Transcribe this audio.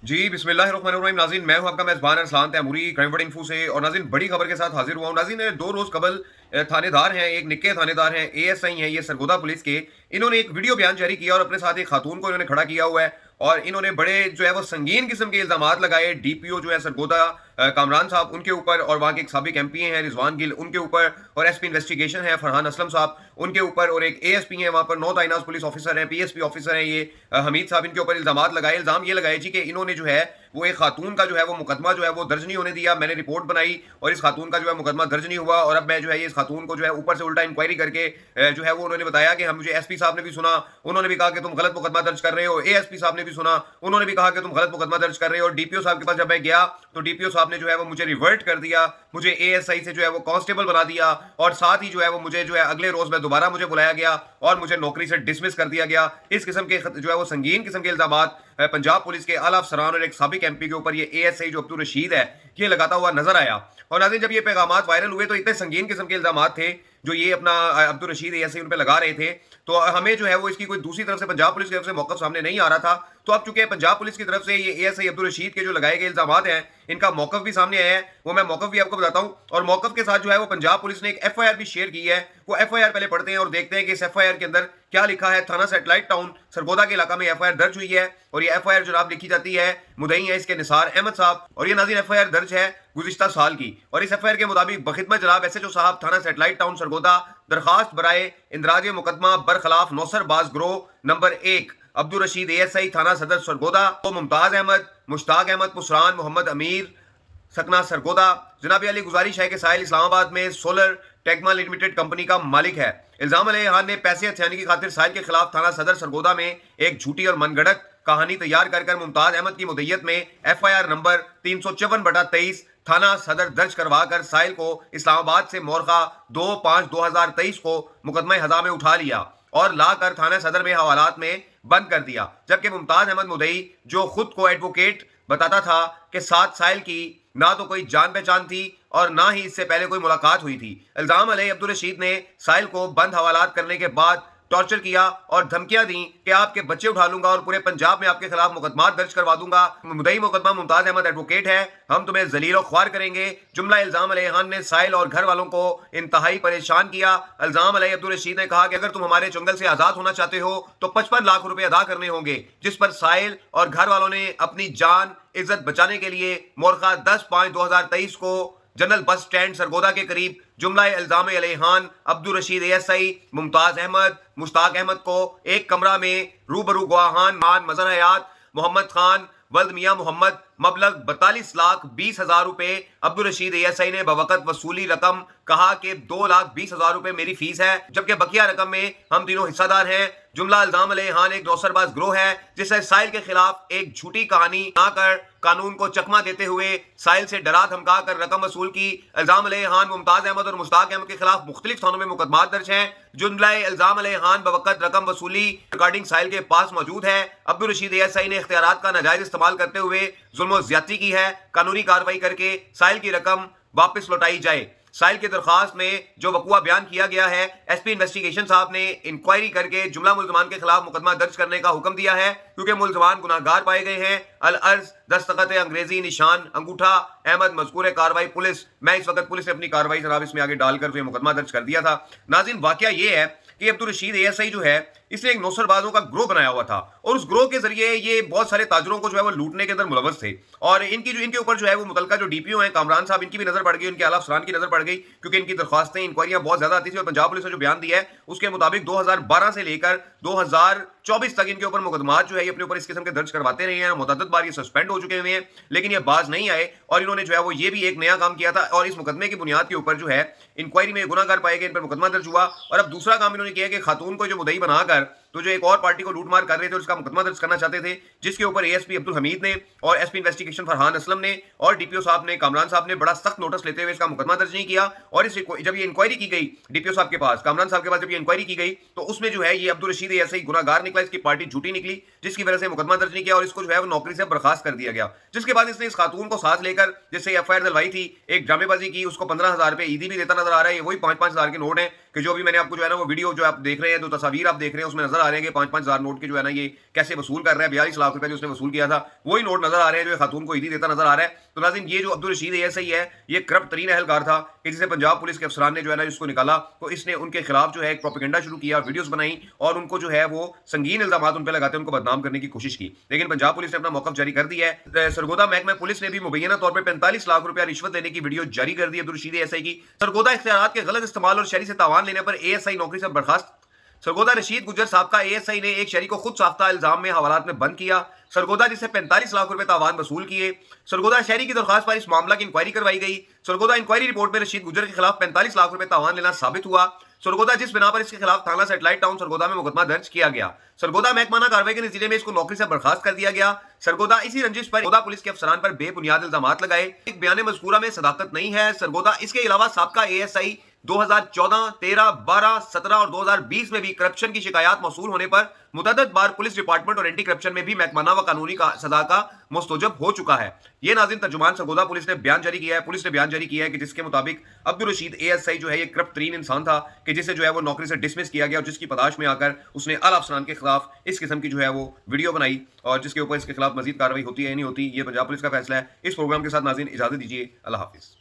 जी बिस्मिल्लाहिर्रहमानिर्रहीम। नाज़रीन, मैं हूं आपका मेज़बान अरसलान तैमूरी क्राइम इन्फो से। और नाज़रीन, बड़ी खबर के साथ हाजिर हुआ हूं। नाज़रीन, 2 रोज़ कबल थानेदार हैं, एक निक्के थानेदार हैं, एएसआई हैं ये सरगोदा पुलिस के। इन्होंने एक वीडियो बयान जारी किया और अपने साथ एक खातून को इन्होंने खड़ा किया हुआ है। और इन्होंने बड़े जो है वो संगीन किस्म के इल्ज़ामात लगाए डीपीओ जो है सरगोदा कामरान साहब उनके ऊपर, और वहाँ के एक साबिक एमपी हैं रिजवान गिल उनके ऊपर, और एसपी इन्वेस्टिगेशन है फरहान असलम साहब उनके ऊपर, और एक एएसपी हैं वहाँ पर, 9 ताइनाज पुलिस ऑफिसर हैं, पीएसपी ऑफिसर हैं ये हमीद साहब, इनके ऊपर इल्ज़ामात लगाए। इल्ज़ाम ये लगाए जी कि इन्होंने जो है वो एक खातून का जो है वो मुकदमा जो है वो दर्ज नहीं होने दिया। मैंने रिपोर्ट बनाई और इस खातून का जो है मुकदमा दर्ज नहीं हुआ, और अब मैं जो है ये इस खातून को जो है ऊपर से उल्टा इंक्वायरी करके जो है वो उन्होंने बताया कि हम, मुझे एसपी साहब ने भी सुना, उन्होंने भी कहा कि तुम गलत मुकदमा दर्ज कर रहे हो, एएसपी साहब ने भी सुना, उन्होंने भी कहा कि तुम गलत मुकदमा दर्ज कर रहे हो। और डीपीओ साहब के पास जब मैं गया तो डीपीओ साहब ने जो है वो मुझे रिवर्ट कर दिया, मुझे एएसआई से जो है वो कांस्टेबल बना दिया, और साथ ही जो है वो मुझे जो है अगले रोज में दोबारा मुझे बुलाया गया और मुझे नौकरी से डिसमिस कर दिया गया। इस किस्म के जो है वो संगीन किस्म के इल्जामात पंजाब पुलिस के आला अफसरान और एक साबिक एमपी के ऊपर ये एएसआई जो अब्दुल रशीद है ये लगाता हुआ नजर आया। और नाज़रीन, जब ये पैगामात वायरल हुए तो इतने संगीन किस्म के इल्जामात थे जो ये अपना अब्दुल रशीद एएसआई उन पे लगा रहे थे, तो हमें जो है वो इसकी कोई दूसरी तरफ से पंजाब पुलिस की तरफ से मौक़िफ़ सामने नहीं आ रहा था। तो अब चूंकि पंजाब पुलिस की तरफ से ये एएसआई अब्दुल रशीद के जो लगाए गए इल्जामात हैं इनका मौक़िफ़ भी सामने आया है, वो मैं मौक़िफ़ भी आपको बताता हूँ। और मौक़िफ़ के साथ जो है वो पंजाब पुलिस ने एक एफआईआर भी शेयर की है। वो एफआईआर पहले पढ़ते हैं और देखते हैं कि इस एफआईआर के अंदर क्या लिखा है। थाना सैटेलाइट टाउन सरगोदा के इलाका में एफआईआर दर्ज हुई है, और ये एफआईआर जनाब लिखी जाती है, मुदई है इसके निसार अहमद साहब, और ये नाज़रीन एफआईआर दर्ज है गुज़िश्ता साल की। और इस एफआईआर के मुताबिक बखिदमत जनाब एसएचओ साहब थाना सैटेलाइट टाउन सरगोदा दरखास्त बराए इंदराज मुकदमा बरखलाफ नौसरबाज ग्रोह नंबर 1 अब्दुल रशीद एएसआई थाना सदर सरगोदा को मुमताज अहमद, मुश्ताक अहमद पुसरान, मोहम्मद अमीर सकना सरगोदा। जनाब अली गुजारिश है कि साहिल इस्लामाबाद में सोलर टेक्मा लिमिटेड कंपनी का मालिक है। इल्जाम खान ने पैसे हथियाने की खातिर साहिल के खिलाफ थाना सदर सरगोदा में एक झूठी और मनगढ़ंत कहानी तैयार कर मुमताज अहमद की मुद्दत में एफआईआर नंबर 354/23 थाना सदर दर्ज करवा कर साहिल को इस्लामाबाद से मोरखा 2/5/2023 को मुकदमा हज़ा में उठा लिया और लाकर थाना सदर में हवालात में बंद कर दिया। जबकि मुमताज अहमद मुदई जो खुद को एडवोकेट बताता था कि साथ साहिल की ना तो कोई जान पहचान थी और ना ही इससे पहले कोई मुलाकात हुई थी। इल्जाम अब्दुल रशीद ने साहिल को बंद हवालात करने के बाद टॉर्चर किया और धमकियां दी कि आपके बच्चे उठा लूंगा और पूरे पंजाब में आपके खिलाफ मुकदमा दर्ज करवा दूंगा। मुदई मुकदमा मुमताज अहमद एडवोकेट है, हम तुम्हें जलील और ख्वार करेंगे। जुमला इल्जाम खान ने साहिल और घर वालों को इंतहाई परेशान किया। इल्जाम अब्दुल रशीद ने कहा कि अगर तुम हमारे चंगल से आजाद होना चाहते हो तो 55 लाख रुपए अदा करने होंगे, जिस पर साहिल और घर वालों ने अपनी जान इज्जत बचाने के लिए मोरखा 10/5/2023 को जनरल बस स्टैंड सरगोदा के करीब जुमला इल्जाम खान अब्दुल रशीद एएसआई मुमताज अहमद मुश्ताक अहमद को एक कमरा में रूबरू गवाहान मान मजर हयात मोहम्मद खान वल्द मियां मोहम्मद मबलग 42,20,000 रुपए अब्दुल रशीद एएसआई ने बवकत वसूली रकम कहा कि 2,20,000 रुपए मेरी फीस है, जबकि बकिया रकम में हम तीनों हिस्सादार हैं। जुमला इल्जाम खान एक नौसरबाज ग्रोह है जिसने साहिल के खिलाफ एक झूठी कहानी बनाकर कानून को चकमा देते हुए साहिल से डरा धमका कर रकम वसूल की। इल्जाम खान मुमताज अहमद और मुश्ताक अहमद के खिलाफ मुख्तलिफ थानों में मुकदमा दर्ज हैं। जुमला इल्जाम खान बवकत रकम वसूली रिकॉर्डिंग साहिल के पास मौजूद है। अब्दुल रशीद एएसआई ने इख्तियारात का नाजायज इस्तेमाल करते हुए जुल्म ज्यादती की है। कानूनी कार्रवाई करके साहिल की रकम वापस लौटाई जाए। साहिल की दरखास्त में जो वकुआ बयान किया गया है, एसपी इन्वेस्टिगेशन साहब ने इंक्वायरी करके जुमला मुल्जमान के खिलाफ मुकदमा दर्ज करने का हुक्म दिया है, क्योंकि मुल्जमान गुनाहगार पाए गए हैं। अल अर्ज दस्तखत अंग्रेजी निशान अंगूठा अहमद मजकूर कार्रवाई पुलिस, मैं इस वक्त पुलिस ने अपनी कार्रवाई जनाब इसमें आगे डालकर जो मुकदमा दर्ज कर दिया था। नाज़रीन, वाकया ये है कि अब्दुल रशीद एएसआई जो है इसने एक नौसरबाजों का ग्रोह बनाया हुआ था, और उस ग्रोह के जरिए ये बहुत सारे ताजरों को जो है वो लूटने के अंदर मुलव्वस थे। और इनके ऊपर जो है वो मुतलका जो डीपीओ हैं कामरान साहब, इनकी भी नजर पड़ गई, उनके आला अफसरान की नजर पड़ गई, क्योंकि इनकी दरख्वास्तें इंक्वायरियां बहुत ज्यादा आती थी। और पंजाब पुलिस ने जो बयान दिया है उसके मुताबिक 2012 से लेकर 2024 तक इनके ऊपर मुकदमात जो है अपने ऊपर इस किस्म के दर्ज करवाते रहे हैं। मुतअद्दिद बार ये सस्पेंड हो चुके हुए हैं, लेकिन ये बाज नहीं आए। और इन्होंने जो है वो ये भी एक नया काम किया था, और इस मुकदमे की बुनियाद के ऊपर जो है इंक्वायरी में गुनाहगार पाए गए, इन पर मुकदमा दर्ज हुआ। और अब दूसरा काम इन्होंने किया कि खातून को जो मुदई बनाकर तो जो एक और पार्टी को लूटमार कर रहे थे और उसका मुकदमा दर्ज करना चाहते थे, जिसके ऊपर एएसपी अब्दुल हमीद ने और एसपी इन्वेस्टिगेशन फरहान असलम ने और डीपीओ साहब ने कामरान साहब ने बड़ा सख्त नोटिस लेते हुए इसका मुकदमा दर्ज नहीं किया। और इस जब ये इंक्वायरी की गई डीपीओ साहब के पास, कामरान साहब के पास जब ये इंक्वायरी की गई तो उसमें जो है ये अब्दुल रशीद ऐसे ही गुनाहगार निकला, इसकी पार्टी झूठी निकली, जिसकी वजह से मुकदमा दर्ज नहीं किया और इसको जो है वो नौकरी से बर्खास्त कर दिया गया। जिसके बाद इसने इस खातून को साथ लेकर जिससे एफआईआर दिलवाई थी, एक ड्रामेबाजी की, उसको 15,000 रुपए ईदी भी देता नजर आ रहा है। ये वही 5-5 हज़ार के नोट हैं, کہ जो अभी मैंने आपको जो है ना वो वीडियो जो आप देख रहे हैं, जो तस्वीर आप देख रहे हैं, उसमें नजर आ रहे हैं कि 5-5 हज़ार नोट के जो है ना ये कैसे वसूल कर रहा है। 42 लाख रुपए जो उसने वसूल किया था, वही नोट नजर आ रहे हैं जो ये खातून को ईदी देता नजर आ रहा है। तो नाज़रीन, ये जो अब्दुल रशीद एएसआई है, ये करप्ट तरीन एहलकार था कि जिसे पंजाब पुलिस के अफसरान ने जो है ना इसको निकाला, तो इसने उनके खिलाफ जो है एक प्रोपेगेंडा शुरू किया, वीडियोस बनाई और उनको जो है वो संगीन इल्जामात उन पे लगाते उनको बदनाम करने की कोशिश की। लेकिन पंजाब पुलिस ने अपना मौक़िफ़ जारी कर दिया है। सरगोदा महकमा पुलिस ने भी मुबैना तौर पर 45 लाख रुपया रिश्वत देने की वीडियो जारी कर दी अब्दुल रशीद एएसआई की। सरगोदा इख्तियारात के गलत इस्तेमाल और शहरी से तावान लेने पर एएसआई नौकरी से बर्खास्त। सरगोदा रशीद गुजर साहब का एएसआई ने एक शहरी को खुद साख्ता इल्जाम में हवालात में बंद किया। सरगोदा जिससे 45 लाख रुपए तावान वसूल किए। सरगोदा शहरी की दरखास्त पर इस मामला की इंक्वायरी करवाई गई। सरगोदा इंक्वायरी रिपोर्ट में रशीद गुजर के खिलाफ 45 लाख रुपए तावान लेना साबित हुआ। सरगोदा जिस बिना पर इसके खिलाफ थाना सेटेलाइट टाउन सरगोदा में मुकदमा दर्ज किया गया। सरगोदा महकमाना कार्रवाई के नतीजे में इसको नौकरी से बर्खास्त कर दिया गया। सरगोदा इसी रंजिश पर सरगोदा पुलिस के अफसरान पर बेबुनियाद इल्जामात लगाए। एक बयान मज़कूरा में सदाकत नहीं है। सरगोदा इसके अलावा साबका एएसआई 2014, 13, 12, 17 और 2020 में भी करप्शन की शिकायत मौसूल होने पर मुतअद्दिद बार पुलिस डिपार्टमेंट और एंटी करप्शन में भी महकमाना व कानूनी सजा का मुस्तजब हो चुका है। ये नाज़रीन तर्जुमान सरगोदा पुलिस ने बयान जारी किया है। पुलिस ने बयान जारी किया है कि जिसके मुताबिक अब्दुल रशीद एएसआई जो है ये करप्ट तरीन इंसान था कि जिसे जो है वो नौकरी से डिसमिस किया गया और जिसकी पदाश में आकर उसने आला अफसरान के खिलाफ इस किस्म की जो है वो वीडियो बनाई और जिसके ऊपर इसके खिलाफ मजीद कार्रवाई होती है या नहीं होती, ये पंजाब पुलिस का फैसला है। इस प्रोग्राम के साथ नाज़रीन इजाजत दीजिए। अल्लाह हाफिज़।